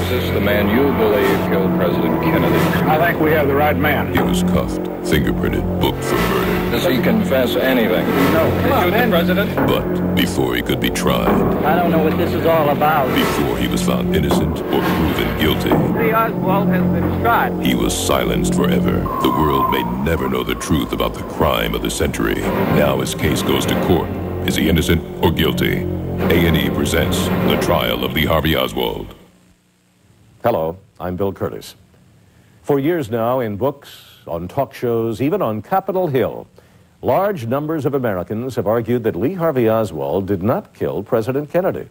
this the man you believe killed President Kennedy? I think we have the right man. He was cuffed, fingerprinted, booked for murder. Does he confess anything? No. Did you shoot the president? But before he could be tried, I don't know what this is all about. before he was found innocent or proven guilty, Lee Oswald has been shot. he was silenced forever. The world may never know the truth about the crime of the century. Now his case goes to court. Is he innocent or guilty? A&E presents The Trial of Lee Harvey Oswald. Hello, I'm Bill Curtis. For years now, in books, on talk shows, even on Capitol Hill, large numbers of Americans have argued that Lee Harvey Oswald did not kill President Kennedy.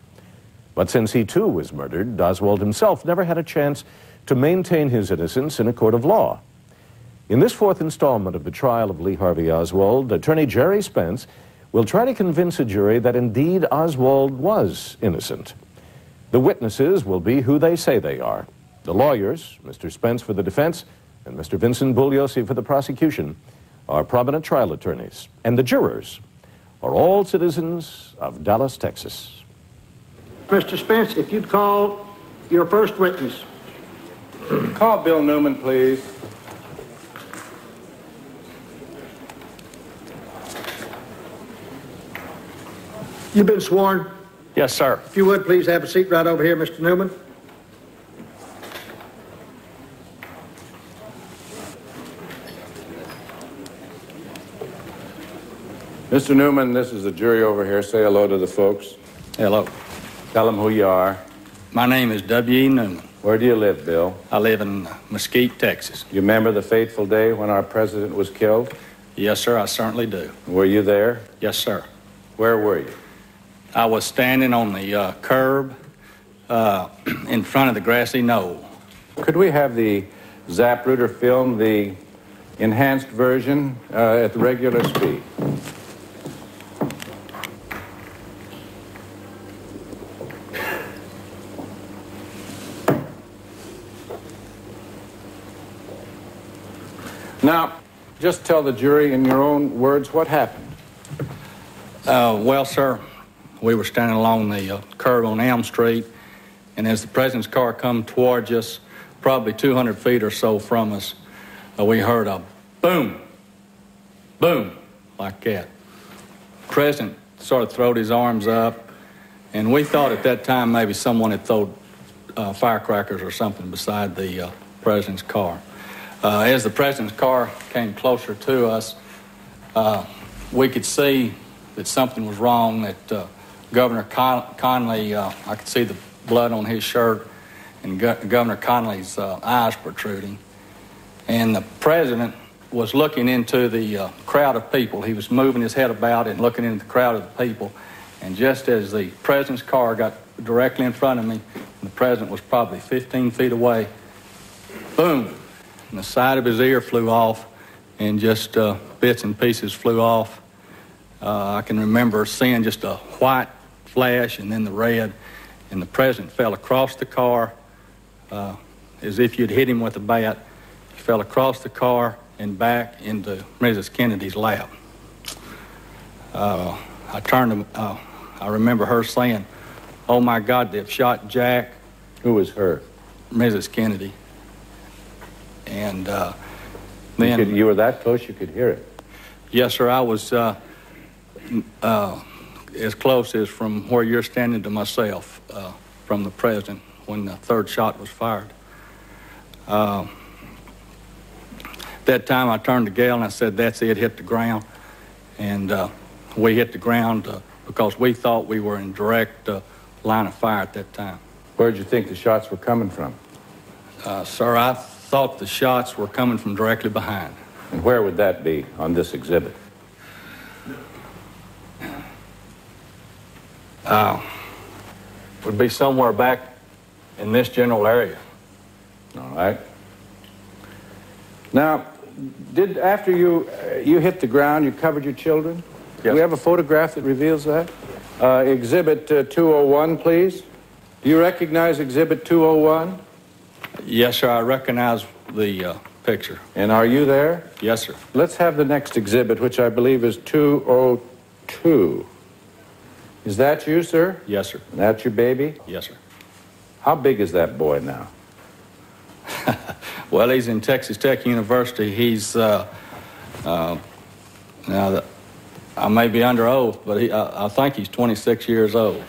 But since he too was murdered, Oswald himself never had a chance to maintain his innocence in a court of law. In this fourth installment of the trial of Lee Harvey Oswald, attorney Gerry Spence will try to convince a jury that indeed Oswald was innocent. The witnesses will be who they say they are. The lawyers, Mr. Spence for the defense and Mr. Vincent Bugliosi for the prosecution, are prominent trial attorneys. And the jurors are all citizens of Dallas, Texas. Mr. Spence, if you'd call your first witness. Call Bill Newman, please. You've been sworn. Yes, sir. If you would, please have a seat right over here, Mr. Newman. Mr. Newman, this is the jury over here. Say hello to the folks. Hello. Tell them who you are. My name is W.E. Newman. Where do you live, Bill? I live in Mesquite, Texas. You remember the fateful day when our president was killed? Yes, sir, I certainly do. Were you there? Yes, sir. Where were you? I was standing on the curb in front of the grassy knoll. Could we have the Zapruder film, the enhanced version, at the regular speed? Now, just tell the jury in your own words what happened. Well, sir, we were standing along the curb on Elm Street, and as the president's car come towards us, probably 200 feet or so from us, we heard a boom, boom, like that. The president sort of throwed his arms up, and we thought at that time maybe someone had thrown firecrackers or something beside the president's car. As the president's car came closer to us, we could see that something was wrong, that Governor Connolly, I could see the blood on his shirt, and Governor Connolly's eyes protruding. And the president was looking into the crowd of people. He was moving his head about and looking into the crowd of the people. And just as the president's car got directly in front of me, and the president was probably 15 feet away, boom, and the side of his ear flew off, and just bits and pieces flew off. I can remember seeing just a white flash and then the red, and the president fell across the car as if you'd hit him with a bat. He fell across the car and back into Mrs. Kennedy's lap. I turned to, I remember her saying, "Oh my God, they've shot Jack." Who was her? Mrs. Kennedy. And then... You were that close you could hear it? Yes, sir, I was as close as from where you're standing to myself, from the president, when the third shot was fired. That time I turned to Gail and I said, "That's it, hit the ground." And we hit the ground because we thought we were in direct line of fire at that time. Where did you think the shots were coming from? Sir, I thought the shots were coming from directly behind. And where would that be on this exhibit? Would be somewhere back in this general area. All right. Now, after you hit the ground, you covered your children? Yes. Do we have a photograph that reveals that? Exhibit 201, please. Do you recognize Exhibit 201? Yes, sir, I recognize the picture. And are you there? Yes, sir. Let's have the next exhibit, which I believe is 202. Is that you, sir? Yes, sir. And that's your baby? Yes, sir. How big is that boy now? Well, he's in Texas Tech University. He's, now, I may be under oath, but I think he's 26 years old.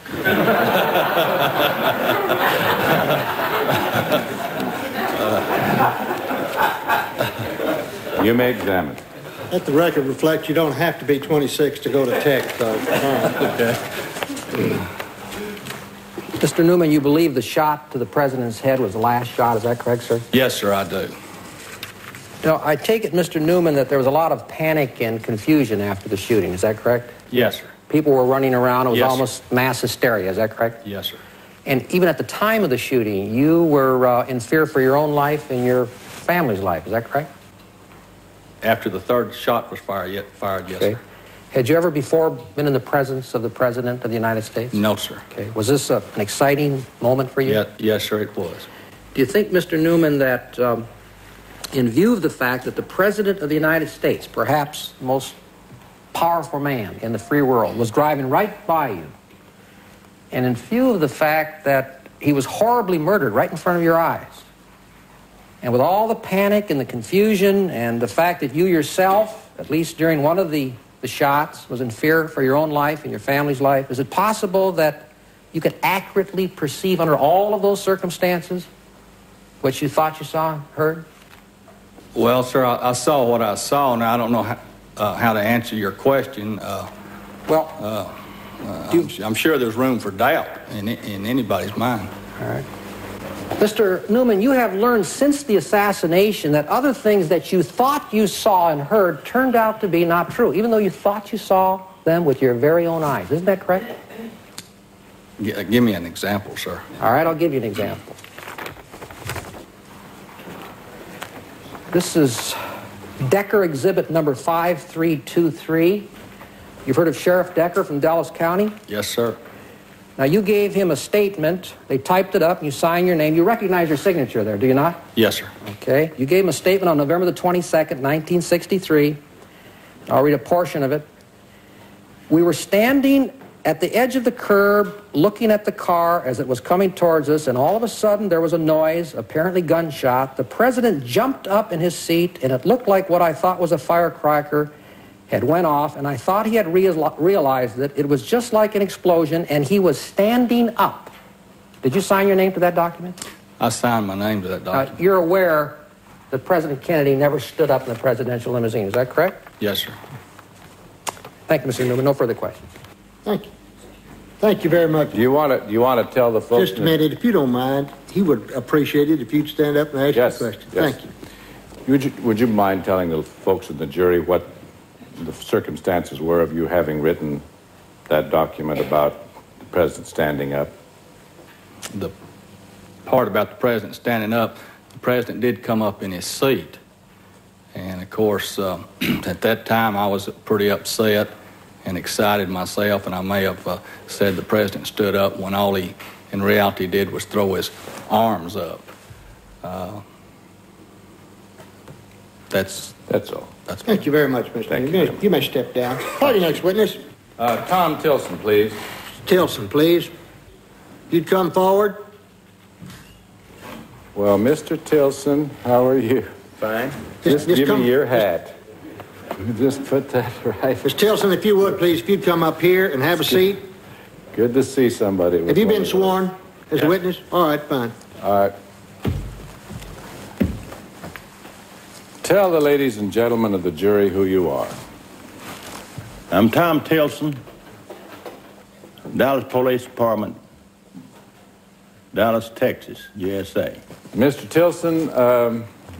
You may examine. Let the record reflect you don't have to be 26 to go to Tech, though. Okay. Mr. Newman, you believe the shot to the president's head was the last shot. Is that correct, sir? Yes, sir, I do. Now, I take it, Mr. Newman, that there was a lot of panic and confusion after the shooting. Is that correct? Yes, sir. People were running around. It was Yes, almost mass hysteria. Is that correct? Yes, sir. And even at the time of the shooting, you were in fear for your own life and your family's life. Is that correct? After the third shot was fired, yes, Okay. sir. Had you ever before been in the presence of the President of the United States? No, sir. Okay. Was this an exciting moment for you? Yes, sir, it was. Do you think, Mr. Newman, that in view of the fact that the President of the United States, perhaps the most powerful man in the free world, was driving right by you, and in view of the fact that he was horribly murdered right in front of your eyes, and with all the panic and the confusion and the fact that you yourself, at least during one of the shots, was in fear for your own life and your family's life, is it possible that you could accurately perceive under all of those circumstances what you thought you saw and heard? Well, sir, I saw what I saw. Now, I don't know how to answer your question. I'm sure there's room for doubt in anybody's mind. All right. Mr. Newman, you have learned since the assassination that other things that you thought you saw and heard turned out to be not true, even though you thought you saw them with your very own eyes. Isn't that correct? Give me an example, sir. All right, I'll give you an example. This is Decker Exhibit number 5323. You've heard of Sheriff Decker from Dallas County? Yes, sir. Now, you gave him a statement. They typed it up, and you signed your name. You recognize your signature there, do you not? Yes, sir. Okay. You gave him a statement on November the 22nd, 1963. I'll read a portion of it. We were standing at the edge of the curb looking at the car as it was coming towards us, and all of a sudden there was a noise, apparently gunshot. The president jumped up in his seat, and it looked like what I thought was a firecracker had went off, and I thought he had realized that it was just like an explosion, and he was standing up. Did you sign your name to that document? I signed my name to that document. You're aware that President Kennedy never stood up in the presidential limousine. Is that correct? Yes, sir. Thank you, Mr. Newman. No further questions. Thank you. Thank you very much. Do you want to tell the folks? Just a minute, if you don't mind, he would appreciate it if you'd stand up and ask Yes, the question. yes. Thank you. Would you mind telling the folks in the jury what the circumstances were of you having written that document about the president standing up? The part about the president standing up, the president did come up in his seat. And, of course, at that time I was pretty upset and excited myself, and I may have said the president stood up when all he in reality did was throw his arms up. That's all. Thank you very much, Mr. Thank Newman. you. You may step down. Call your next witness. Tom Tilson, please. Tilson, please. You'd come forward. Well, Mr. Tilson, how are you? Fine. Just give me your hat. Just put that right. Ms. Tilson, if you would, please, if you'd come up here and have a seat. Good to see somebody. Have you been sworn as a witness? All right, fine. All right. Tell the ladies and gentlemen of the jury who you are. I'm Tom Tilson, Dallas Police Department, Dallas, Texas, USA. Mr. Tilson,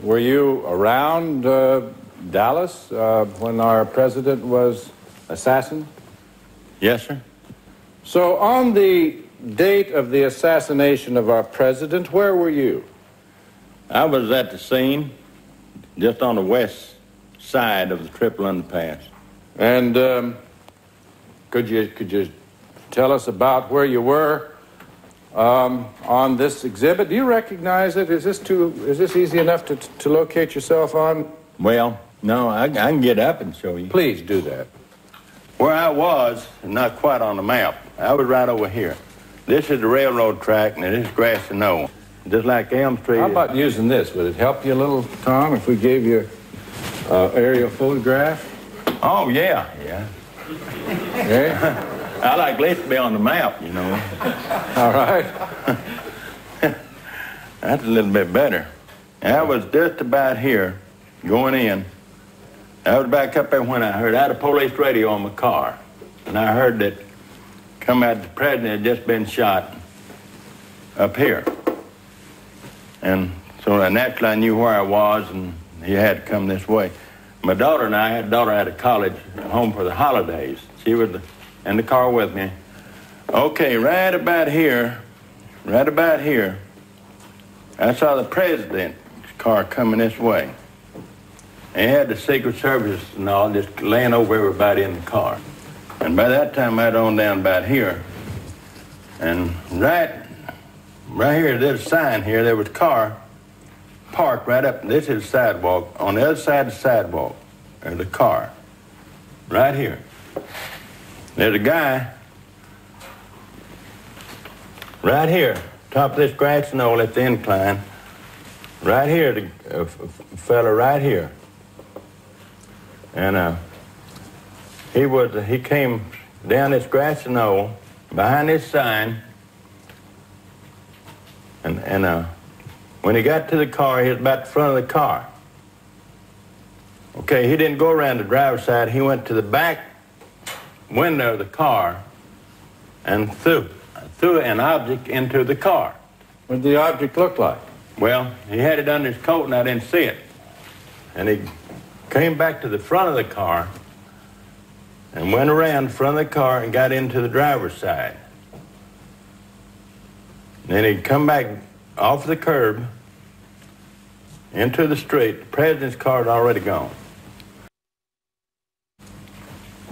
were you around Dallas when our president was assassinated? Yes, sir. So on the date of the assassination of our president, where were you? I was at the scene, just on the west side of the triple underpass. And could you tell us about where you were on this exhibit? Do you recognize it? Is this easy enough to locate yourself on? Well, no, I can get up and show you. Please do that. Where I was, not quite on the map. I was right over here. This is the railroad track, and this is grassy knoll. Just like Elm Street. How about using this? Would it help you a little, Tom, if we gave you aerial photograph? Oh, yeah. Yeah. I like this to be on the map, you know. All right. That's a little bit better. I was just about here, going in. I was back up there when I had a police radio on my car. And I heard that come out the president had just been shot up here. And so naturally I knew where I was, and he had to come this way. My daughter and I had a daughter out of college, home for the holidays. She was in the car with me. Okay, right about here, I saw the president's car coming this way. And he had the Secret Service and all just laying over everybody in the car. And by that time, I'd on down about here. And right here, there's a sign here. There was a car parked right up. This is the sidewalk. On the other side of the sidewalk, there's a car. Right here. There's a guy right here, top of this grass knoll at the incline. Right here, a fella right here. And he came down this grassy knoll behind this sign, and when he got to the car, he was about the front of the car. Okay, he didn't go around the driver's side. He went to the back window of the car and threw an object into the car. What did the object look like? Well, he had it under his coat and I didn't see it. And he came back to the front of the car and went around the front of the car and got into the driver's side. Then he'd come back off the curb into the street. The president's car had already gone.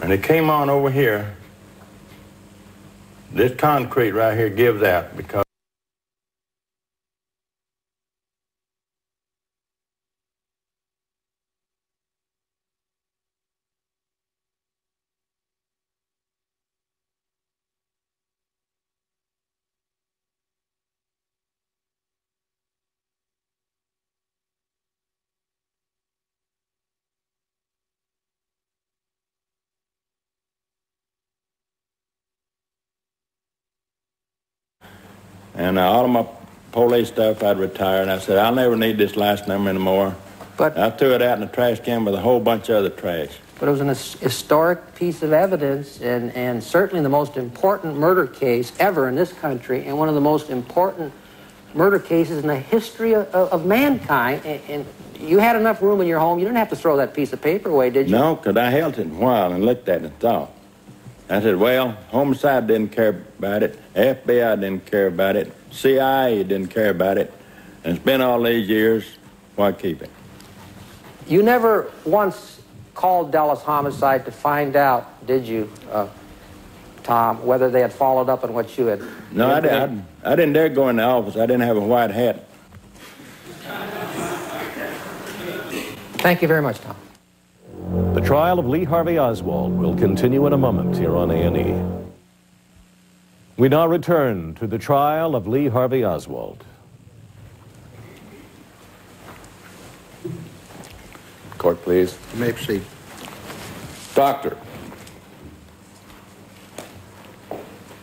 And he came on over here. This concrete right here gives out because and all of my police stuff I'd retired, and I said, I'll never need this last number anymore. But I threw it out in the trash can with a whole bunch of other trash. But it was an historic piece of evidence, and certainly the most important murder case ever in this country, and one of the most important murder cases in the history of mankind. And you had enough room in your home. You didn't have to throw that piece of paper away, did you? No, because I held it a while and looked at it and thought. I said, well, homicide didn't care about it. FBI didn't care about it. CIA didn't care about it. And it's been all these years. Why keep it? You never once called Dallas Homicide to find out, did you, Tom, whether they had followed up on what you had... No, I didn't dare go in the office. I didn't have a white hat. Thank you very much, Tom. The trial of Lee Harvey Oswald will continue in a moment here on A&E. We now return to the trial of Lee Harvey Oswald. Court, please. You may proceed. Doctor,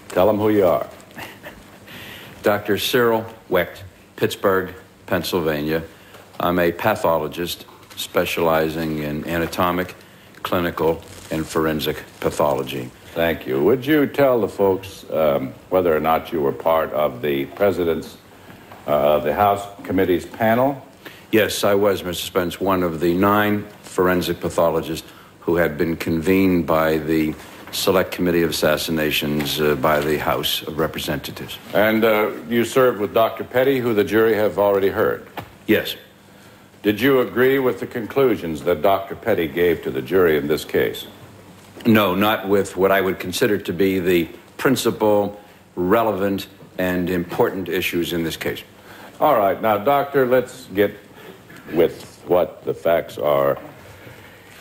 tell them who you are. Dr. Cyril Wecht, Pittsburgh, Pennsylvania. I'm a pathologist specializing in anatomic, clinical, and forensic pathology. Thank you. Would you tell the folks whether or not you were part of the President's, the House Committee's panel? Yes, I was, Mr. Spence, one of the 9 forensic pathologists who had been convened by the Select Committee of Assassinations by the House of Representatives. And you served with Dr. Petty, who the jury have already heard? Yes. Did you agree with the conclusions that Dr. Petty gave to the jury in this case? No, not with what I would consider to be the principal, relevant, and important issues in this case. All right. Now, Doctor, let's get with what the facts are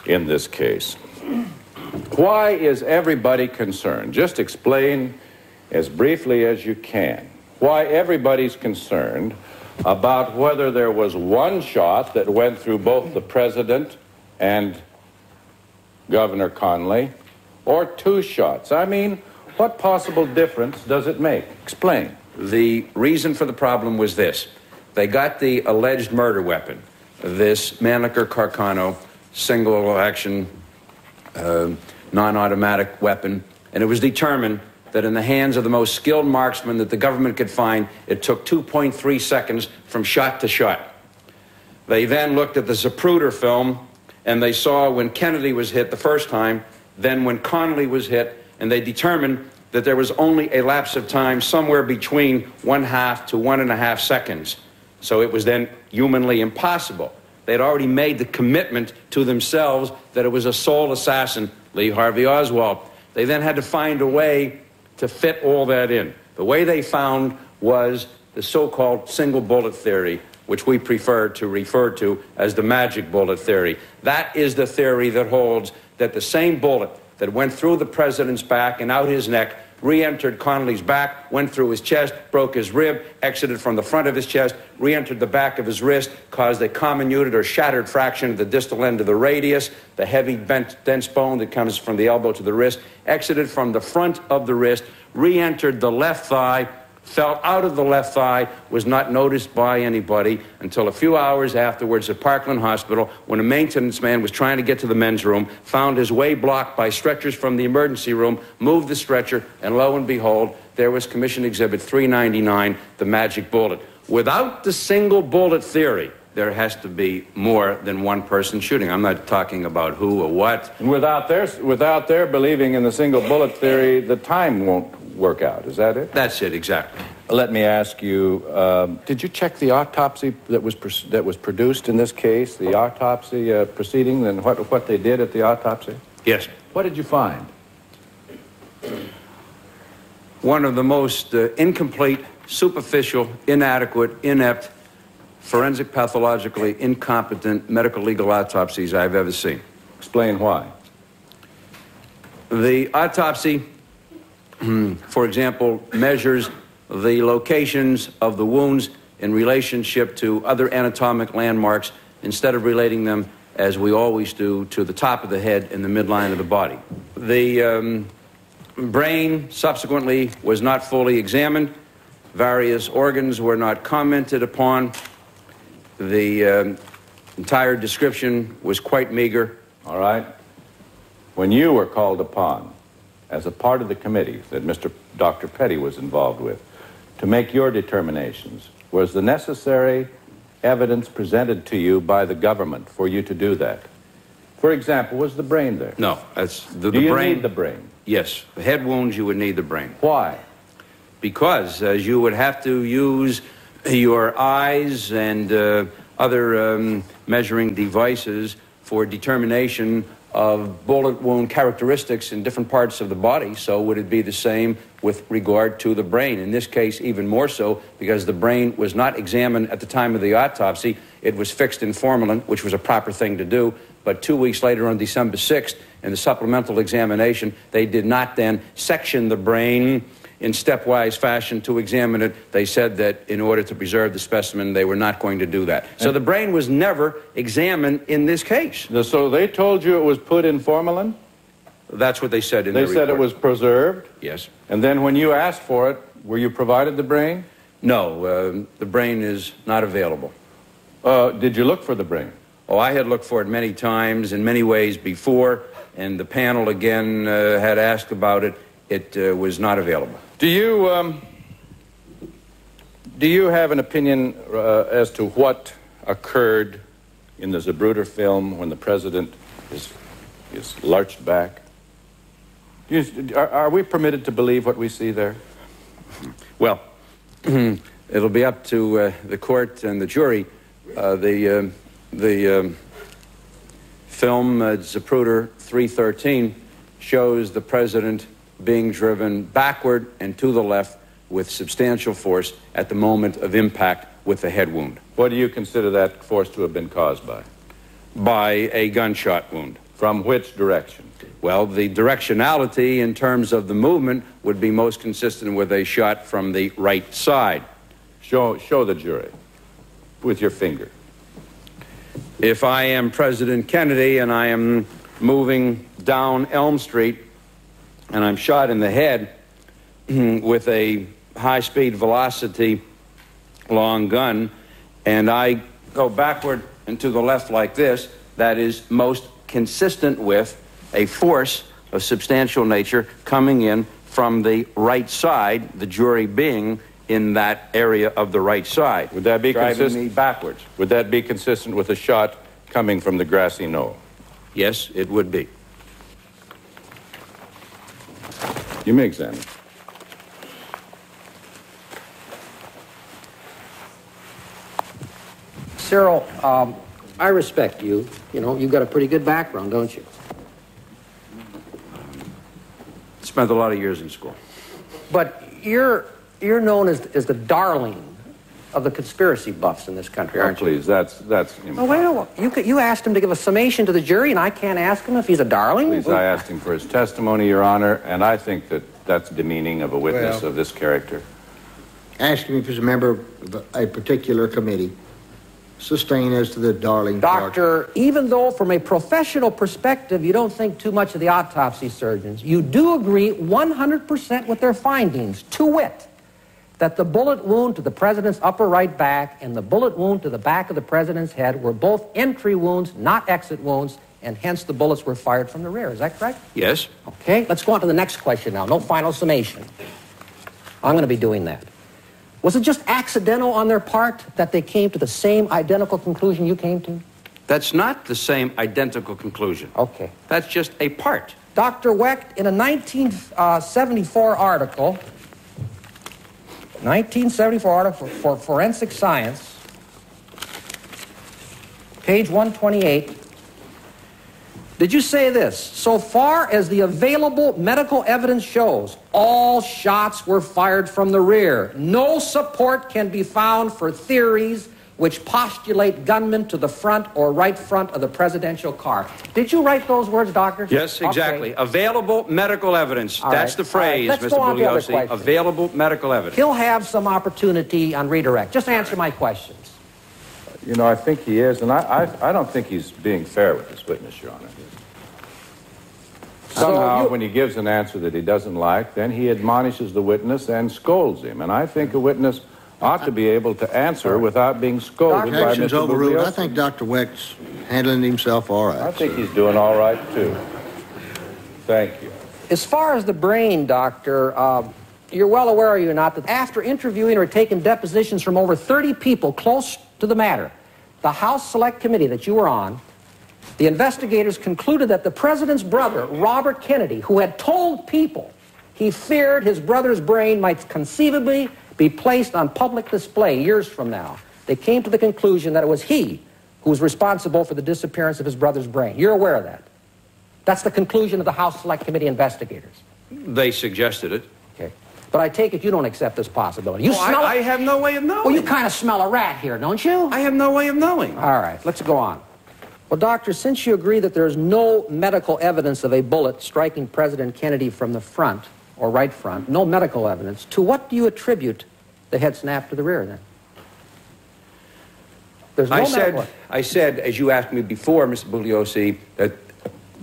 in this case. Why is everybody concerned? Just explain as briefly as you can, why everybody's concerned about whether there was one shot that went through both the president and Governor Connally, or two shots. I mean, what possible difference does it make? Explain. The reason for the problem was this. They got the alleged murder weapon, this Mannlicher Carcano single-action non-automatic weapon, and it was determined that in the hands of the most skilled marksman that the government could find, it took 2.3 seconds from shot to shot. They then looked at the Zapruder film, and they saw when Kennedy was hit the first time, then when Connally was hit, and they determined that there was only a lapse of time somewhere between 1/2 to 1.5 seconds. So it was then humanly impossible. They'd already made the commitment to themselves that it was a sole assassin, Lee Harvey Oswald. They then had to find a way to fit all that in. The way they found was the so-called single bullet theory, which we prefer to refer to as the magic bullet theory. That is the theory that holds that the same bullet that went through the president's back and out his neck re-entered Connally's back, went through his chest, broke his rib, exited from the front of his chest, re-entered the back of his wrist, caused a comminuted or shattered fraction of the distal end of the radius, the heavy, bent, dense bone that comes from the elbow to the wrist, exited from the front of the wrist, re-entered the left thigh, fell out of the left thigh, was not noticed by anybody until a few hours afterwards at Parkland Hospital when a maintenance man was trying to get to the men's room, found his way blocked by stretchers from the emergency room, moved the stretcher, and lo and behold, there was Commission Exhibit 399, the magic bullet. Without the single bullet theory, there has to be more than one person shooting. I'm not talking about who or what. And without their believing in the single bullet theory, the time won't work out. Is that it? That's it, exactly. Let me ask you, did you check the autopsy that was produced in this case, the autopsy proceeding, and what they did at the autopsy? Yes. What did you find? One of the most incomplete, superficial, inadequate, inept, forensic pathologically incompetent medical legal autopsies I've ever seen. Explain why. The autopsy, for example, measures the locations of the wounds in relationship to other anatomic landmarks instead of relating them, as we always do, to the top of the head and the midline of the body. The brain subsequently was not fully examined. Various organs were not commented upon. The entire description was quite meager. All right. When you were called upon as a part of the committee that Dr. Petty was involved with to make your determinations, was the necessary evidence presented to you by the government for you to do that? For example, was the brain there? No. That's the Do you brain. need the brain? Yes. The head wounds, you would need the brain. Why? Because you would have to use your eyes and other measuring devices for determination of bullet wound characteristics in different parts of the body. So would it be the same with regard to the brain? In this case, even more so, because the brain was not examined at the time of the autopsy. It was fixed in formalin, which was a proper thing to do. But 2 weeks later, on December 6th, in the supplemental examination, they did not then section the brain in stepwise fashion to examine it. They said that in order to preserve the specimen, they were not going to do that. So the brain was never examined in this case. So they told you it was put in formalin? That's what they said in their report. They said it was preserved? Yes. And then when you asked for it, were you provided the brain? No, the brain is not available. Did you look for the brain? Oh, I had looked for it many times in many ways before, and the panel again had asked about it. It was not available. Do you have an opinion as to what occurred in the Zapruder film when the president is lurched back? Are we permitted to believe what we see there? Well, it'll be up to the court and the jury. The film Zapruder 313 shows the president being driven backward and to the left with substantial force at the moment of impact with the head wound. What do you consider that force to have been caused by? By a gunshot wound. From which direction? Well, the directionality in terms of the movement would be most consistent with a shot from the right side. Show the jury with your finger. If I am President Kennedy and I am moving down Elm Street and I'm shot in the head with a high-speed velocity long gun and I go backward and to the left like this, that is most consistent with a force of substantial nature coming in from the right side, the jury being in that area of the right side. Would that be driving consistent? me backwards? Would that be consistent with a shot coming from the grassy knoll? Yes, it would be. You may examine. Cyril, I respect you. You know, you've got a pretty good background, don't you? Spent a lot of years in school. But you're known as the darling of the conspiracy buffs in this country, aren't you? Please, that's. Oh, well, you asked him to give a summation to the jury, and I can't ask him if he's a darling? Please, I asked him for his testimony, Your Honor, and I think that that's demeaning of a witness of this character. Asking if he's a member of a particular committee. Sustained as to the darling part. Doctor, even though from a professional perspective you don't think too much of the autopsy surgeons, you do agree 100% with their findings, to wit, that the bullet wound to the president's upper right back and the bullet wound to the back of the president's head were both entry wounds, not exit wounds, and hence the bullets were fired from the rear. Is that correct? Yes. Okay, let's go on to the next question now. No final summation. I'm going to be doing that. Was it just accidental on their part that they came to the same identical conclusion you came to? That's not the same identical conclusion. Okay. That's just a part. Dr. Wecht, in a 1974 article for Forensic Science, page 128, did you say this? So far as the available medical evidence shows, all shots were fired from the rear. No support can be found for theories which postulate gunmen to the front or right front of the presidential car. Did you write those words, Doctor? Yes, exactly. Okay. Available medical evidence. That's the phrase, Mr. Bugliosi. Available medical evidence. He'll have some opportunity on redirect. Just answer my questions. You know, I think he is, and I don't think he's being fair with this witness, Your Honor. Somehow, when he gives an answer that he doesn't like, then he admonishes the witness and scolds him. And I think a witness ought to be able to answer without being scolded by Mr. Overruled. Bugliosi. I think Dr. Wecht's handling himself all right. I think he's doing all right, too. Thank you. As far as the brain, Doctor, you're well aware, are you not, that after interviewing or taking depositions from over 30 people close to the matter, the House Select Committee that you were on, the investigators concluded that the president's brother, Robert Kennedy, who had told people he feared his brother's brain might conceivably be placed on public display years from now, they came to the conclusion that it was he who was responsible for the disappearance of his brother's brain. You're aware of that? That's the conclusion of the House Select Committee investigators. They suggested it. Okay. But I take it you don't accept this possibility. You smell I have no way of knowing. Well, you kind of smell a rat here, don't you? I have no way of knowing. All right, let's go on. Well, Doctor, since you agree that there's no medical evidence of a bullet striking President Kennedy from the front or right front, no medical evidence, to what do you attribute the head snap to the rear then? There's no I said, as you asked me before, Mr. Bugliosi, that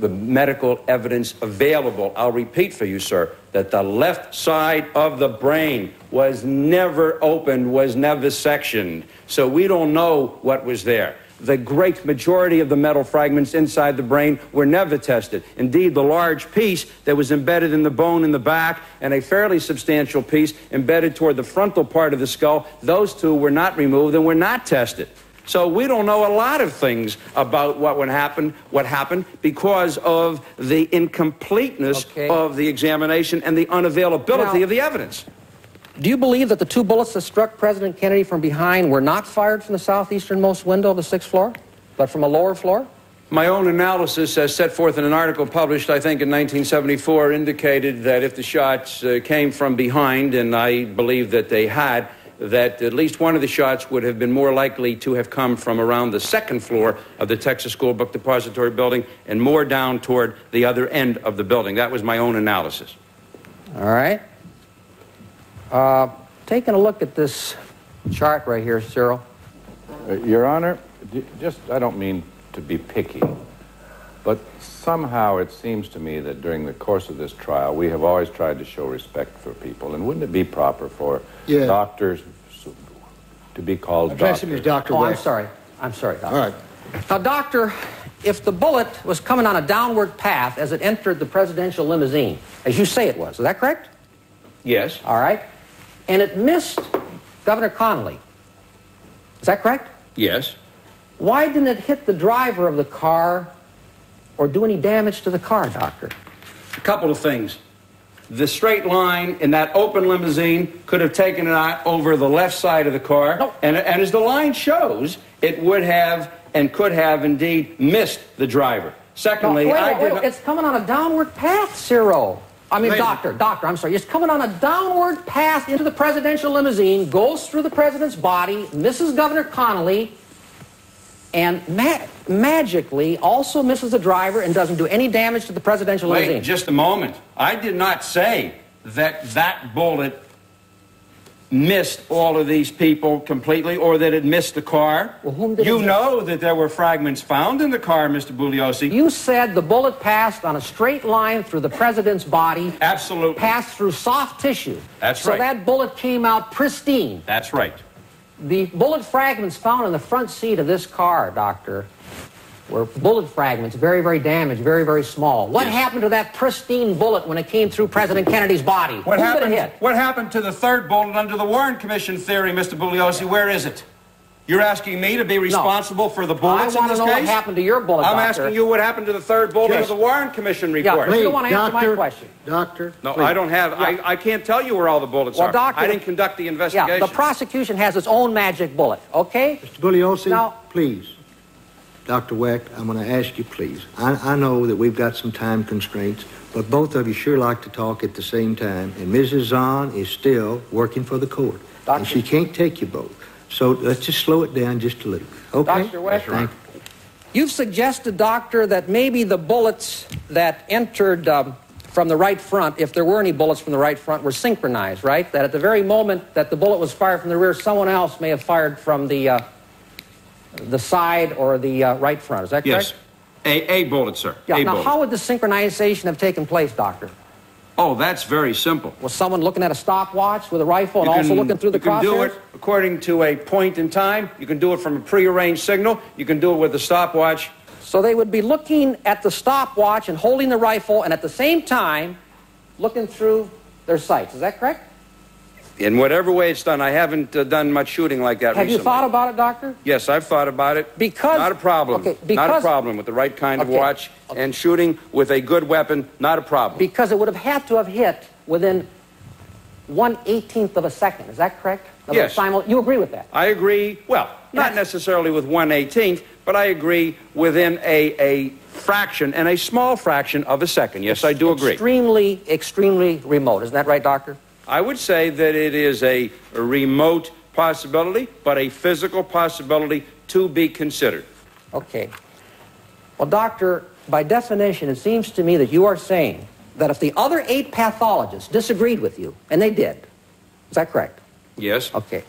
the medical evidence available, I'll repeat for you, sir, that the left side of the brain was never opened, was never sectioned. So we don't know what was there. The great majority of the metal fragments inside the brain were never tested. Indeed, the large piece that was embedded in the bone in the back and a fairly substantial piece embedded toward the frontal part of the skull, those two were not removed and were not tested. So we don't know a lot of things about what happened because of the incompleteness of the examination and the unavailability of the evidence. Do you believe that the two bullets that struck President Kennedy from behind were not fired from the southeasternmost window of the 6th floor, but from a lower floor? My own analysis, as set forth in an article published, I think, in 1974, indicated that if the shots came from behind, and I believe that they had, that at least one of the shots would have been more likely to have come from around the second floor of the Texas School Book Depository building and more down toward the other end of the building. That was my own analysis. All right. Taking a look at this chart right here, Cyril. Your Honor, I don't mean to be picky, but somehow it seems to me that during the course of this trial, we have always tried to show respect for people. And wouldn't it be proper for doctors to be called Address doctor? him as Dr. Oh, West. I'm sorry, Doctor. All right. Now, Doctor, if the bullet was coming on a downward path as it entered the presidential limousine, as you say it was, is that correct? Yes. All right. And it missed Governor Connolly. Is that correct? Yes. Why didn't it hit the driver of the car or do any damage to the car, Doctor? A couple of things. The straight line in that open limousine could have taken it out over the left side of the car. No. And as the line shows, it would have and could have indeed missed the driver. Secondly, wait, it's coming on a downward path, Cyril. Doctor, I'm sorry. It's coming on a downward path into the presidential limousine, goes through the president's body, misses Governor Connolly, and magically also misses the driver and doesn't do any damage to the presidential limousine. Wait just a moment. I did not say that bullet missed all of these people completely or that it missed the car. Well, whom did it miss? know that there were fragments found in the car, Mr. Bugliosi. You said the bullet passed on a straight line through the president's body. Absolutely. Passed through soft tissue. That's right. So right. that bullet came out pristine. That's right. The bullet fragments found in the front seat of this car, Doctor, were bullet fragments, very, very damaged, very, very small. What happened to that pristine bullet when it came through President Kennedy's body? What happened to the third bullet under the Warren Commission theory, Mr. Bugliosi? Where is it? You're asking me to be responsible for the bullets in this case? I want to know what happened to your bullet, I'm Doctor. asking you what happened to the third bullet of the Warren Commission report. Yeah, you don't want to answer my question. Doctor. No, please. I don't have. I can't tell you where all the bullets are. Doctor, I didn't conduct the investigation. Yeah, the prosecution has its own magic bullet, okay? Mr. Bugliosi, now, please. Dr. Weck, I'm going to ask you, please. I know that we've got some time constraints, but both of you sure like to talk at the same time, and Mrs. Zahn is still working for the court, and she can't take you both. So let's just slow it down just a little. Okay? Dr. Weck, you've suggested, Doctor, that maybe the bullets that entered from the right front, if there were any bullets from the right front, were synchronized, right? That at the very moment that the bullet was fired from the rear, someone else may have fired from the side or the right front. Is that correct? Yes. A bullet, sir. Yeah. A now, bullet. how would the synchronization have taken place, Doctor? Oh, that's very simple. Was someone looking at a stopwatch with a rifle and also looking through the crosshairs? You can do it according to a point in time. You can do it from a prearranged signal. You can do it with a stopwatch. So they would be looking at the stopwatch and holding the rifle and at the same time looking through their sights. Is that correct? In whatever way it's done, I haven't done much shooting like that recently. Have you thought about it, Doctor? Yes, I've thought about it. Because... Not a problem. Okay, not a problem with the right kind of watch and shooting with a good weapon, not a problem. Because it would have had to have hit within 1/18th of a second. Is that correct? Yes. You agree with that? I agree. Well, not necessarily with 1/18th, but I agree within a fraction, and a small fraction of a second. Yes, I do agree. Extremely, extremely remote. Isn't that right, Doctor? I would say that it is a remote possibility, but a physical possibility to be considered. Okay. Well, Doctor, by definition, it seems to me that you are saying that if the other 8 pathologists disagreed with you, and they did, is that correct? Yes. Okay.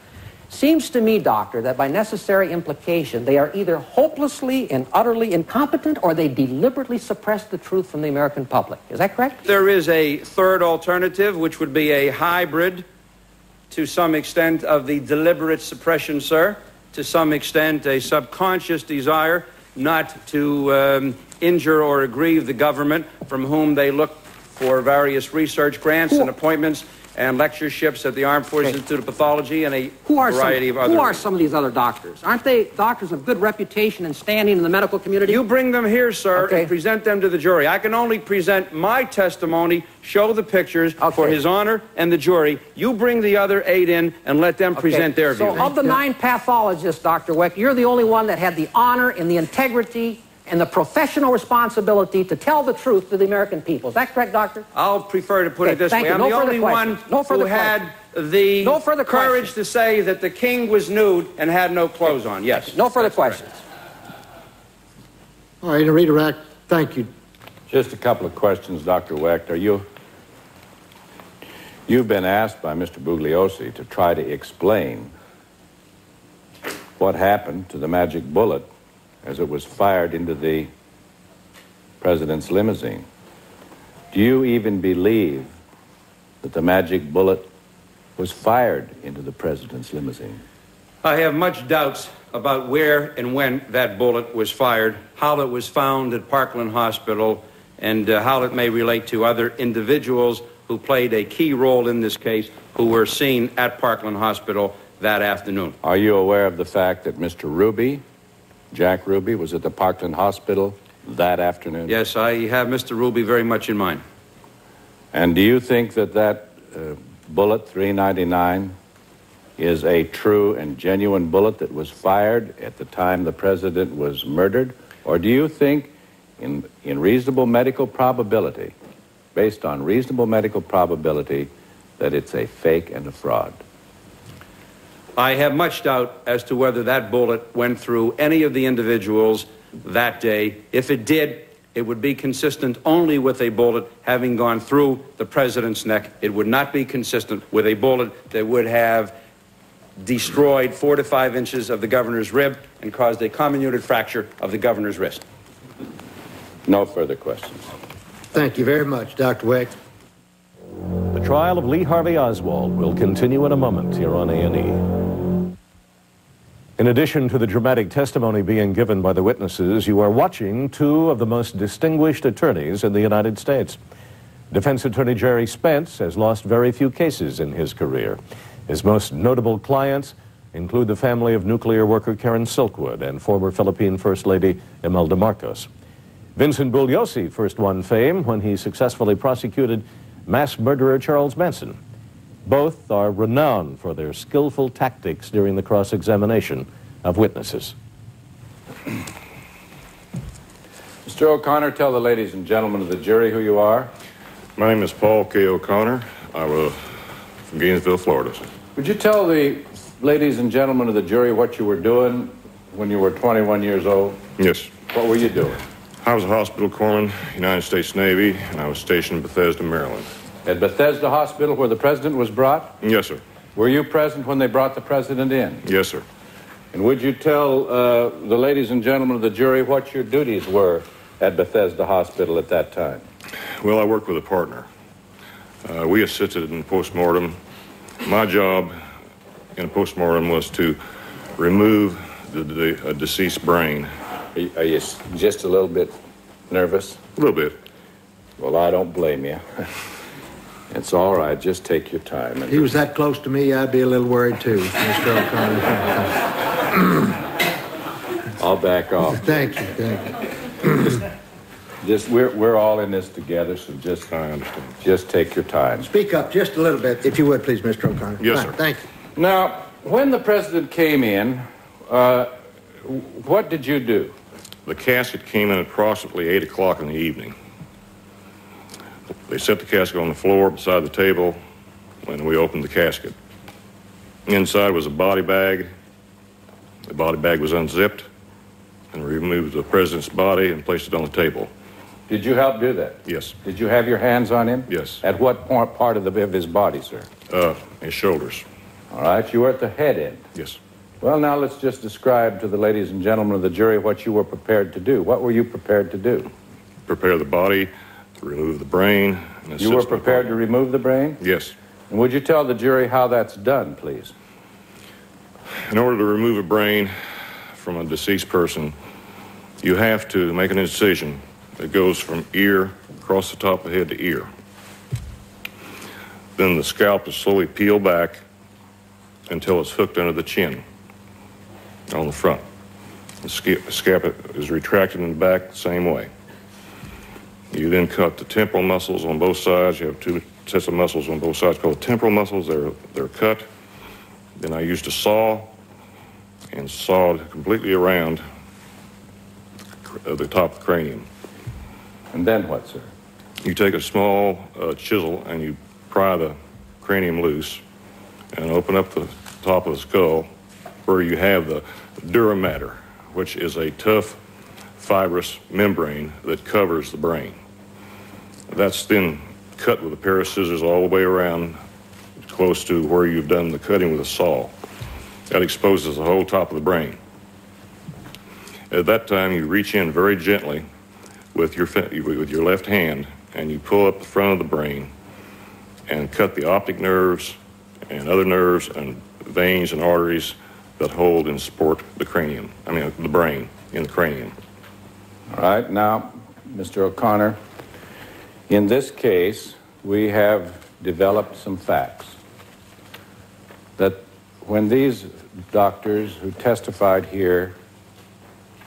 Seems to me, Doctor, that by necessary implication, they are either hopelessly and utterly incompetent or they deliberately suppress the truth from the American public. Is that correct? There is a third alternative, which would be a hybrid, to some extent, of the deliberate suppression, sir. To some extent, a subconscious desire not to injure or aggrieve the government, from whom they look for various research grants and appointments and lectureships at the Armed Forces Institute of Pathology and a variety of other... Who are some of these other doctors? Aren't they doctors of good reputation and standing in the medical community? You bring them here, sir, and present them to the jury. I can only present my testimony, show the pictures for His Honor and the jury. You bring the other 8 in and let them present their views. So of the 9 pathologists, Dr. Weck, you're the only one that had the honor and the integrity and the professional responsibility to tell the truth to the American people. Is that correct, Doctor? I'll prefer to put it this way. I'm the only one who had the courage to say that the king was nude and had no clothes on. Yes. No further questions. All right, to redirect, thank you. Just a couple of questions, Dr. Wecht. You've been asked by Mr. Bugliosi to try to explain what happened to the magic bullet as it was fired into the president's limousine. Do you even believe that the magic bullet was fired into the president's limousine? I have much doubts about where and when that bullet was fired, how it was found at Parkland Hospital, and how it may relate to other individuals who played a key role in this case who were seen at Parkland Hospital that afternoon. Are you aware of the fact that Mr. Ruby, Jack Ruby, was at the Parkland Hospital that afternoon? Yes, I have Mr. Ruby very much in mind. And do you think that bullet 399 is a true and genuine bullet that was fired at the time the president was murdered? Or do you think in reasonable medical probability, based on reasonable medical probability, that it's a fake and a fraud? I have much doubt as to whether that bullet went through any of the individuals that day. If it did, it would be consistent only with a bullet having gone through the president's neck. It would not be consistent with a bullet that would have destroyed 4 to 5 inches of the governor's rib and caused a comminuted fracture of the governor's wrist. No further questions. Thank you very much, Dr. Wecht. The trial of Lee Harvey Oswald will continue in a moment here on A&E. In addition to the dramatic testimony being given by the witnesses, you are watching two of the most distinguished attorneys in the United States. Defense attorney Gerry Spence has lost very few cases in his career. His most notable clients include the family of nuclear worker Karen Silkwood and former Philippine First Lady Imelda Marcos. Vincent Bugliosi first won fame when he successfully prosecuted mass murderer Charles Manson. Both are renowned for their skillful tactics during the cross-examination of witnesses. Mr. O'Connor, tell the ladies and gentlemen of the jury who you are. My name is Paul K. O'Connor. I was from Gainesville, Florida. Would you tell the ladies and gentlemen of the jury what you were doing when you were 21 years old? Yes. What were you doing? I was a hospital corpsman, United States Navy, and I was stationed in Bethesda, Maryland. At Bethesda Hospital where the president was brought? Yes, sir. Were you present when they brought the president in? Yes, sir. And would you tell the ladies and gentlemen of the jury what your duties were at Bethesda Hospital at that time? Well, I worked with a partner. We assisted in postmortem. My job in a postmortem was to remove the deceased brain. Are you just a little bit nervous? A little bit. Well, I don't blame you. It's all right. Just take your time. If he was that close to me, I'd be a little worried too, Mr. O'Connor. I'll back off. Thank you. We're all in this together, so I understand. Just take your time. Speak up just a little bit, if you would, please, Mr. O'Connor. Yes, sir. Thank you. Now, when the president came in, what did you do? The casket came in at approximately 8 o'clock in the evening. They set the casket on the floor beside the table when we opened the casket. Inside was a body bag. The body bag was unzipped, and we removed the president's body and placed it on the table. Did you help do that? Yes. Did you have your hands on him? Yes. At what part of his body, sir? His shoulders. All right, you were at the head end. Yes. Well, now let's just describe to the ladies and gentlemen of the jury what you were prepared to do. What were you prepared to do? Prepare the body, to remove the brain. And you were prepared to remove the brain? Yes. And would you tell the jury how that's done, please? In order to remove a brain from a deceased person, you have to make an incision that goes from ear across the top of the head to ear. Then the scalp is slowly peeled back until it's hooked under the chin on the front. The scalp is retracted in the back the same way. You then cut the temporal muscles on both sides. You have two sets of muscles on both sides called temporal muscles. They're cut. Then I used a saw and sawed completely around the top of the cranium. And then what, sir? You take a small chisel and you pry the cranium loose and open up the top of the skull where you have the dura mater, which is a tough, fibrous membrane that covers the brain. That's then cut with a pair of scissors all the way around, close to where you've done the cutting with a saw. That exposes the whole top of the brain. At that time, you reach in very gently with your left hand, and you pull up the front of the brain and cut the optic nerves and other nerves and veins and arteries that hold and support the the brain in the cranium. All right, now, Mr. O'Connor, in this case, we have developed some facts that when these doctors who testified here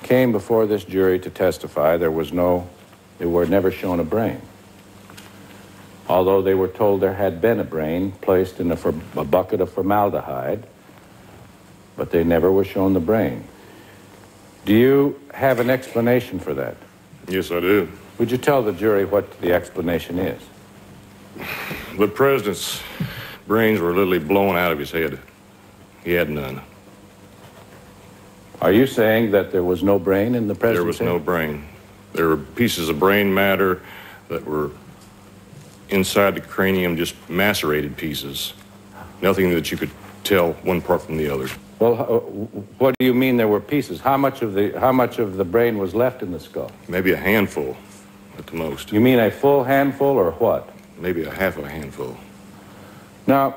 came before this jury to testify, they were never shown a brain. Although they were told there had been a brain placed in a bucket of formaldehyde, but they never were shown the brain. Do you have an explanation for that? Yes, I do. Would you tell the jury what the explanation is? The president's brains were literally blown out of his head. He had none. Are you saying that there was no brain in the president's head? There was no brain. There were pieces of brain matter that were inside the cranium, just macerated pieces. Nothing that you could tell one part from the other. Well, what do you mean there were pieces? How much of the brain was left in the skull? Maybe a handful at the most. You mean a full handful or what? Maybe a half of a handful. Now,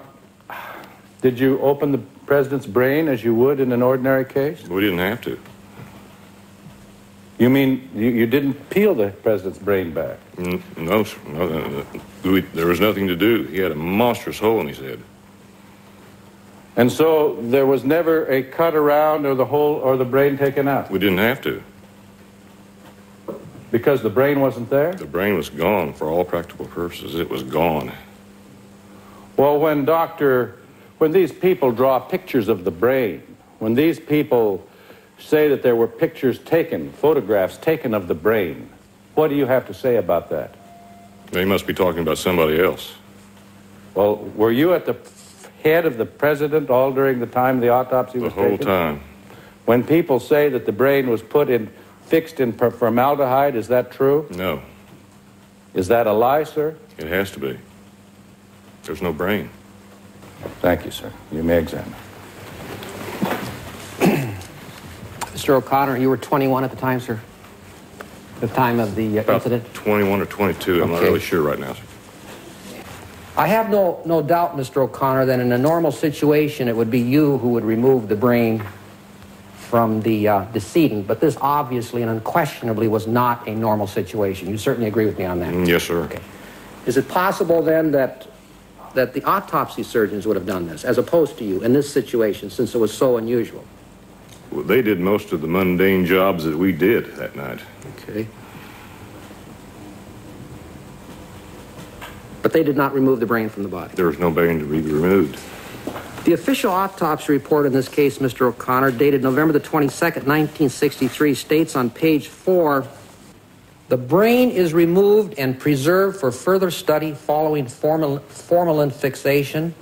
did you open the president's brain as you would in an ordinary case? We didn't have to. You mean you didn't peel the president's brain back? No, sir. No, there was nothing to do. He had a monstrous hole in his head. And so there was never a cut around or the hole or the brain taken out? We didn't have to. Because the brain wasn't there? The brain was gone for all practical purposes. It was gone. Well, when these people draw pictures of the brain, when these people say that there were pictures taken, photographs taken of the brain, what do you have to say about that? They must be talking about somebody else. Well, were you at the head of the president all during the time the autopsy was taken? The whole time. When people say that the brain was fixed in formaldehyde, is that true? No. Is that a lie, sir? It has to be. There's no brain. Thank you, sir. You may examine. Mr. O'Connor, you were 21 at the time, sir? The time of the incident? 21 or 22. I'm not really sure right now, sir. I have no doubt, Mr. O'Connor, that in a normal situation it would be you who would remove the brain from the decedent, but this obviously and unquestionably was not a normal situation. You certainly agree with me on that? Yes, sir. Okay. Is it possible then that the autopsy surgeons would have done this, as opposed to you, in this situation, since it was so unusual? Well, they did most of the mundane jobs that we did that night. Okay. But they did not remove the brain from the body? There was no brain to be removed. The official autopsy report in this case, Mr. O'Connor, dated November the 22nd, 1963, states on page 4, the brain is removed and preserved for further study following formalin fixation.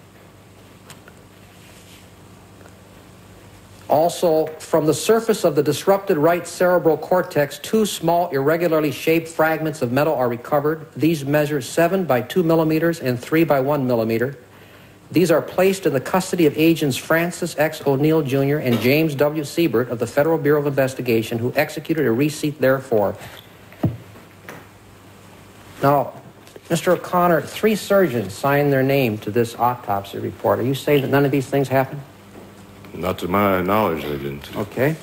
Also, from the surface of the disrupted right cerebral cortex, 2 small, irregularly shaped fragments of metal are recovered. These measure 7 by 2 millimeters and 3 by 1 millimeter. These are placed in the custody of agents Francis X. O'Neill, Jr. and James W. Siebert of the Federal Bureau of Investigation, who executed a receipt therefor. Now, Mr. O'Connor, 3 surgeons signed their name to this autopsy report. Are you saying that none of these things happened? Not to my knowledge, they didn't. Okay.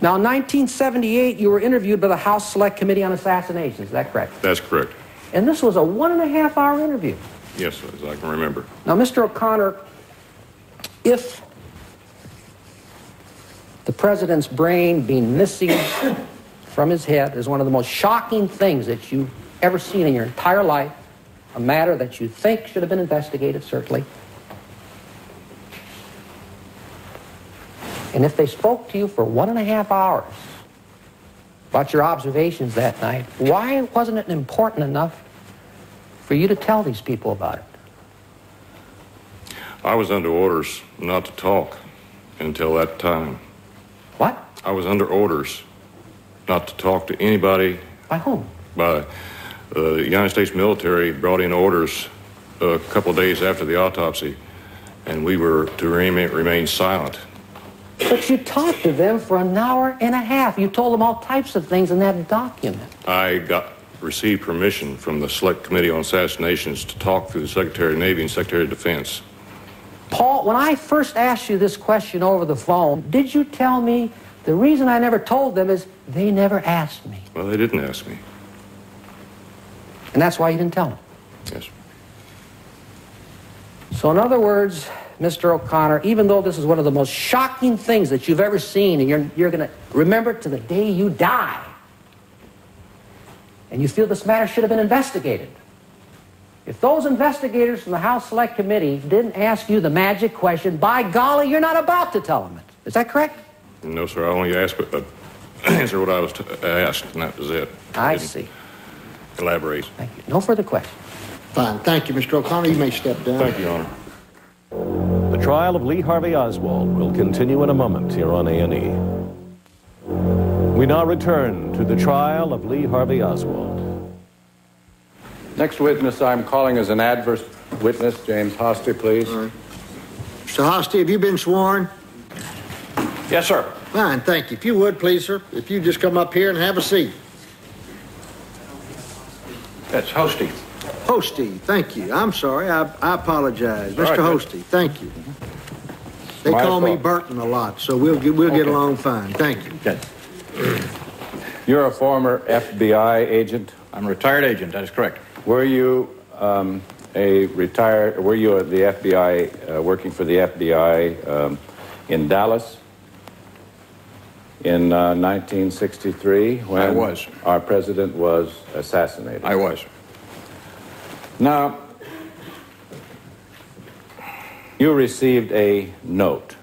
Now, in 1978, you were interviewed by the House Select Committee on Assassination. Is that correct? That's correct. And this was a 1.5-hour interview. Yes, as I can remember. Now, Mr. O'Connor, if the president's brain being missing from his head is one of the most shocking things that you've ever seen in your entire life, a matter that you think should have been investigated, certainly, And if they spoke to you for 1.5 hours about your observations that night, why wasn't it important enough for you to tell these people about it? I was under orders not to talk until that time. What? I was under orders not to talk to anybody. By whom? By the United States military brought in orders a couple of days after the autopsy, and we were to remain silent. But you talked to them for 1.5 hours. You told them all types of things in that document. I received permission from the Select Committee on Assassinations to talk to the Secretary of Navy and Secretary of Defense. Paul, when I first asked you this question over the phone, did you tell me the reason I never told them is they never asked me? Well, they didn't ask me. And that's why you didn't tell them? Yes. So in other words, Mr. O'Connor, even though this is one of the most shocking things that you've ever seen, and you're going to remember it to the day you die, and you feel this matter should have been investigated, if those investigators from the House Select Committee didn't ask you the magic question, by golly, you're not about to tell them it. Is that correct? No, sir. I only answered what I was asked, and that was it. I see. Elaborate. Thank you. No further questions. Fine. Thank you, Mr. O'Connor. You may step down. Thank you, Your Honor. The trial of Lee Harvey Oswald will continue in a moment here on A&E. We now return to the trial of Lee Harvey Oswald. Next witness I'm calling as an adverse witness, James Hosty, please. All right. Mr. Hosty, have you been sworn? Yes, sir. Fine, thank you. If you would, please, sir. If you just come up here and have a seat. That's Hosty. Hosty, thank you. I'm sorry. I apologize. Mr. right, Hosty, thank you. They My call me fault. Burton a lot, so we'll get along fine. Thank you. Good. You're a former FBI agent. I'm a retired agent, that is correct. Were you the FBI, working for the FBI in Dallas in 1963 when I was. Our president was assassinated? I was. Now, you received a note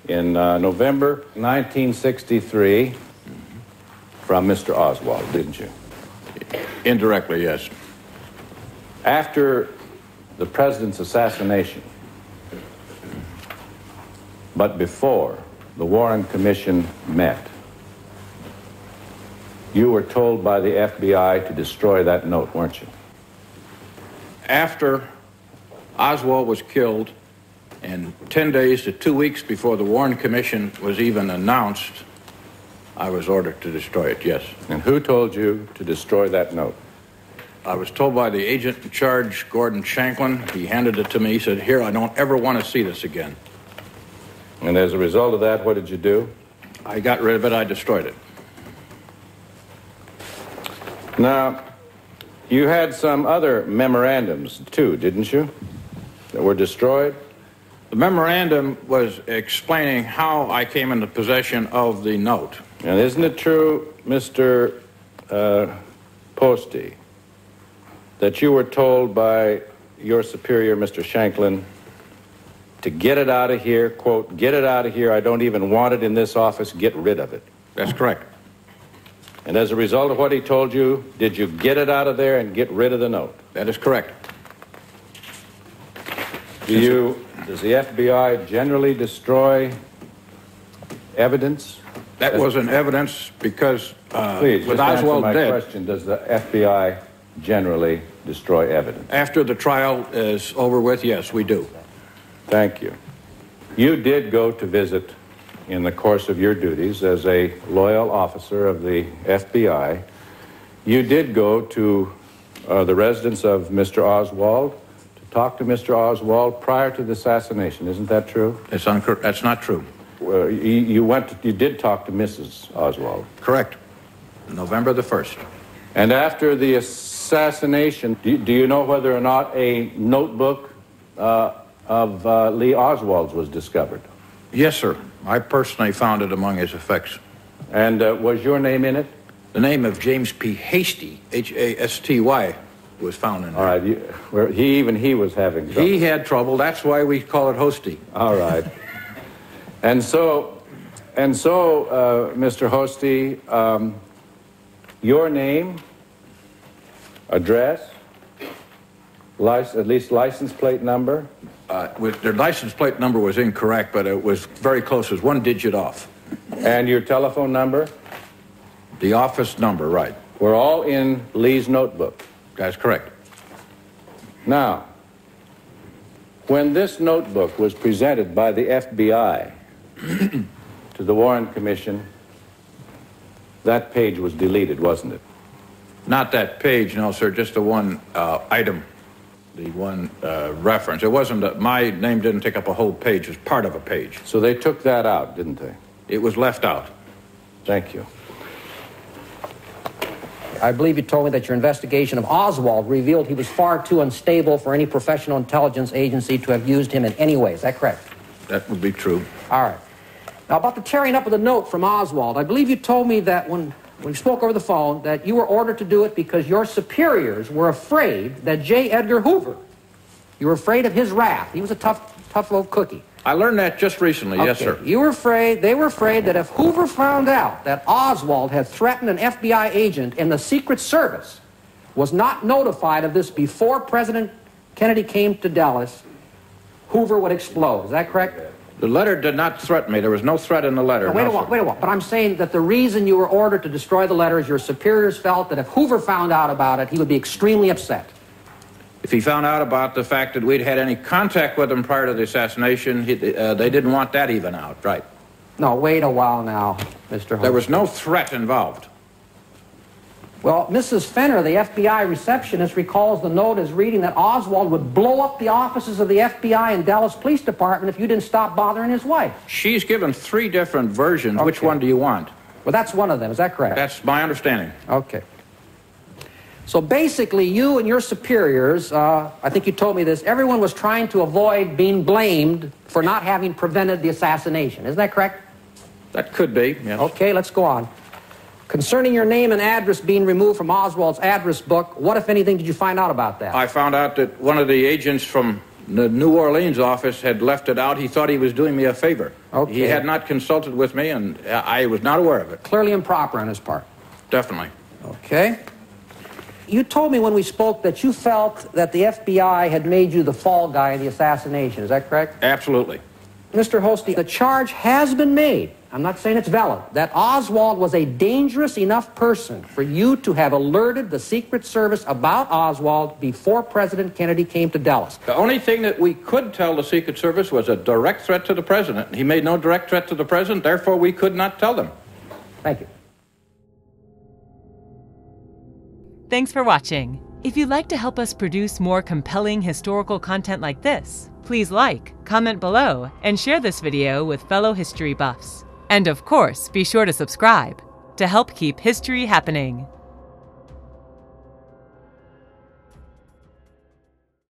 in November 1963 from Mr. Oswald, didn't you? Indirectly, yes. After the president's assassination, but before the Warren Commission met, you were told by the FBI to destroy that note, weren't you? After Oswald was killed, and 10 days to 2 weeks before the Warren Commission was even announced, I was ordered to destroy it, yes. And who told you to destroy that note? I was told by the agent in charge, Gordon Shanklin. He handed it to me. He said, "Here, I don't ever want to see this again." And as a result of that, what did you do? I got rid of it. I destroyed it. Now, you had some other memorandums, too, didn't you, that were destroyed? The memorandum was explaining how I came into possession of the note. And isn't it true, Mr. Posty, that you were told by your superior, Mr. Shanklin, to get it out of here, quote, "Get it out of here, I don't even want it in this office, get rid of it"? That's correct. And as a result of what he told you, did you get it out of there and get rid of the note? That is correct. Does the FBI generally destroy evidence? That wasn't evidence because Please, with just answer Oswald my dead, question. Does the FBI generally destroy evidence? after the trial is over with, yes, we do. Thank you. You did go to visit, in the course of your duties as a loyal officer of the FBI, you did go to the residence of Mr. Oswald to talk to Mr. Oswald prior to the assassination. Isn't that true? That's not true. You did talk to Mrs. Oswald. Correct. November the 1st. And after the assassination, do you know whether or not a notebook of Lee Oswald's was discovered? Yes, sir. I personally found it among his effects. And was your name in it? The name of James P. Hasty, H-A-S-T-Y, was found in there. All right. He was having trouble. He had trouble. That's why we call it Hosty. All right. And so And so, Mr. Hosty, your name, address, at least license plate number? Their license plate number was incorrect, but it was very close. It was one digit off. And your telephone number? The office number, right. We're all in Lee's notebook. That's correct. Now, when this notebook was presented by the FBI to the Warren Commission, that page was deleted, wasn't it? Not that page, no, sir, just the one item, the one reference. It wasn't, my name didn't take up a whole page, it was part of a page. So they took that out, didn't they? It was left out. Thank you. I believe you told me that your investigation of Oswald revealed he was far too unstable for any professional intelligence agency to have used him in any way. Is that correct? That would be true. All right. Now, about the tearing up of the note from Oswald, I believe you told me that when you spoke over the phone, that you were ordered to do it because your superiors were afraid that J. Edgar Hoover, you were afraid of his wrath. He was a tough little cookie. I learned that just recently, Okay. Yes, sir. They were afraid that if Hoover found out that Oswald had threatened an FBI agent and the Secret Service was not notified of this before President Kennedy came to Dallas, Hoover would explode. Is that correct? The letter did not threaten me. There was no threat in the letter. Wait a while. But I'm saying that the reason you were ordered to destroy the letter is your superiors felt that if Hoover found out about it, he would be extremely upset. If he found out about the fact that we'd had any contact with him prior to the assassination, they didn't want that even out, right? No, wait a while now, Mr. Holmes. There was no threat involved. Well, Mrs. Fenner, the FBI receptionist, recalls the note as reading that Oswald would blow up the offices of the FBI and Dallas Police Department if you didn't stop bothering his wife. She's given 3 different versions. Okay. Which one do you want? Well, that's one of them. Is that correct? That's my understanding. Okay. So basically, you and your superiors, I think you told me this, everyone was trying to avoid being blamed for not having prevented the assassination. Isn't that correct? That could be, yes. Okay, let's go on. Concerning your name and address being removed from Oswald's address book, what, if anything, did you find out about that? I found out that one of the agents from the New Orleans office had left it out. He thought he was doing me a favor. Okay. He had not consulted with me, and I was not aware of it. Clearly improper on his part. Definitely. Okay. You told me when we spoke that you felt that the FBI had made you the fall guy in the assassination. Is that correct? Absolutely. Mr. Hosty, the charge has been made, I'm not saying it's valid, that Oswald was a dangerous enough person for you to have alerted the Secret Service about Oswald before President Kennedy came to Dallas. The only thing that we could tell the Secret Service was a direct threat to the president. He made no direct threat to the president, therefore we could not tell them. Thank you. Thanks for watching. If you'd like to help us produce more compelling historical content like this, please like, comment below, and share this video with fellow history buffs. And of course, be sure to subscribe to help keep history happening.